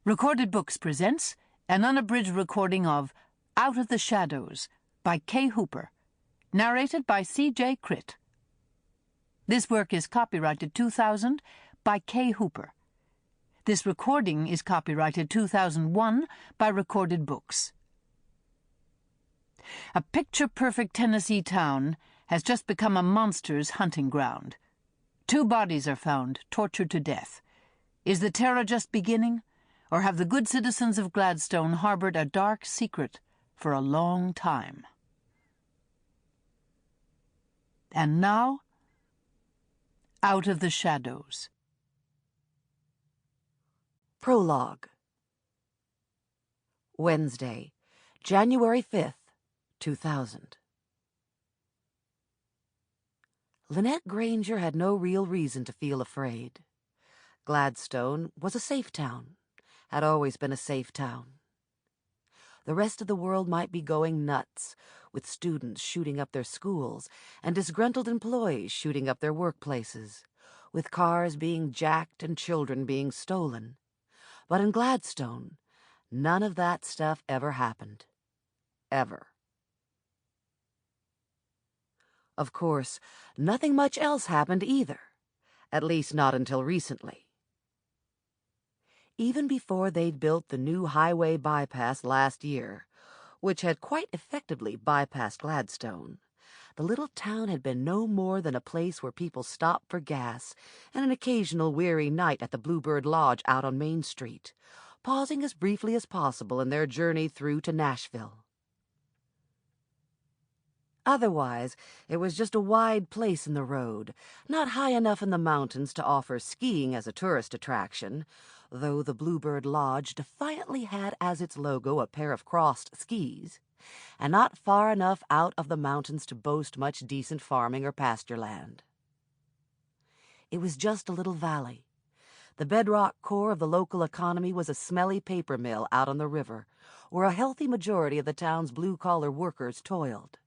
Recorded Books presents an unabridged recording of Out of the Shadows by Kay Hooper, narrated by C.J. Critt. This work is copyrighted 2000 by Kay Hooper. This recording is copyrighted 2001 by Recorded Books. A picture-perfect Tennessee town has just become a monster's hunting ground. 2 bodies are found, tortured to death. Is the terror just beginning? Or have the good citizens of Gladstone harbored a dark secret for a long time? And now, Out of the Shadows. Prologue. Wednesday, January 5th, 2000. Lynette Granger had no real reason to feel afraid. Gladstone was a safe town. Had always been a safe town. The rest of the world might be going nuts, with students shooting up their schools and disgruntled employees shooting up their workplaces, with cars being jacked and children being stolen. But in Gladstone, none of that stuff ever happened. Ever. Of course, nothing much else happened either, at least not until recently. Even before they'd built the new highway bypass last year, which had quite effectively bypassed Gladstone, the little town had been no more than a place where people stopped for gas and an occasional weary night at the Bluebird Lodge out on Main Street, pausing as briefly as possible in their journey through to Nashville. Otherwise, it was just a wide place in the road, not high enough in the mountains to offer skiing as a tourist attraction, though the Bluebird Lodge defiantly had as its logo a pair of crossed skis, and not far enough out of the mountains to boast much decent farming or pasture land. It was just a little valley. The bedrock core of the local economy was a smelly paper mill out on the river, where a healthy majority of the town's blue-collar workers toiled.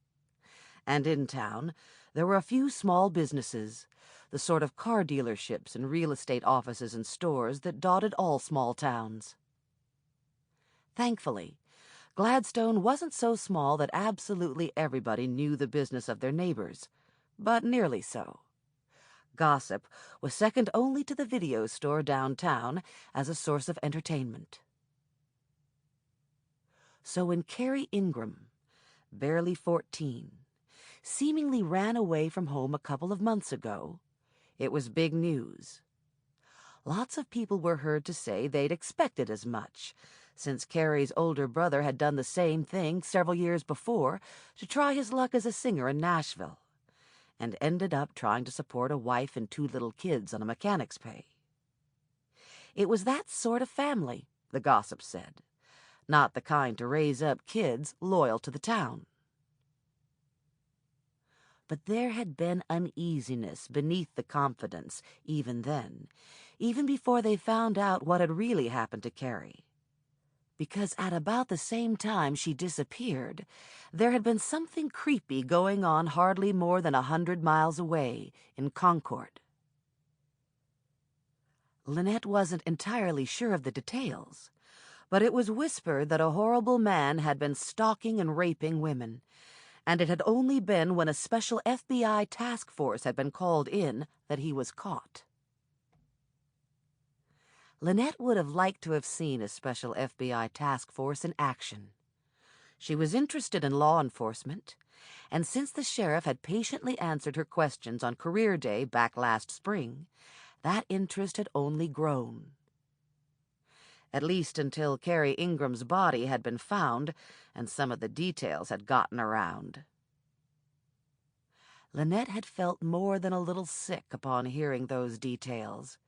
And in town, there were a few small businesses, the sort of car dealerships and real estate offices and stores that dotted all small towns. Thankfully, Gladstone wasn't so small that absolutely everybody knew the business of their neighbors, but nearly so. Gossip was second only to the video store downtown as a source of entertainment. So when Carrie Ingram, barely 14, seemingly ran away from home a couple of months ago, it was big news. Lots of people were heard to say they'd expected as much, since Carrie's older brother had done the same thing several years before to try his luck as a singer in Nashville, and ended up trying to support a wife and 2 little kids on a mechanic's pay. It was that sort of family, the gossip said, not the kind to raise up kids loyal to the town. But there had been uneasiness beneath the confidence, even then, even before they found out what had really happened to Carrie. Because at about the same time she disappeared, there had been something creepy going on hardly more than 100 miles away, in Concord. Lynette wasn't entirely sure of the details, but it was whispered that a horrible man had been stalking and raping women, and it had only been when a special FBI task force had been called in that he was caught. Lynette would have liked to have seen a special FBI task force in action. She was interested in law enforcement, and since the sheriff had patiently answered her questions on career day back last spring, that interest had only grown. At least until Carrie Ingram's body had been found and some of the details had gotten around. Lynette had felt more than a little sick upon hearing those details.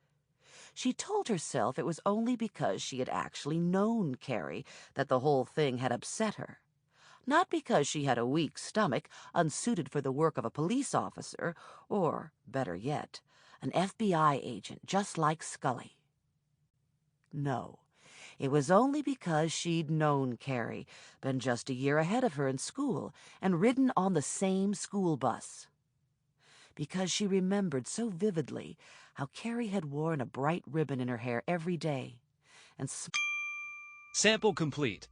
She told herself it was only because she had actually known Carrie that the whole thing had upset her, not because she had a weak stomach unsuited for the work of a police officer or, better yet, an FBI agent just like Scully. No. It was only because she'd known Carrie, been just a year ahead of her in school, and ridden on the same school bus. Because she remembered so vividly how Carrie had worn a bright ribbon in her hair every day, and Sample complete.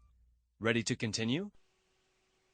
Ready to continue?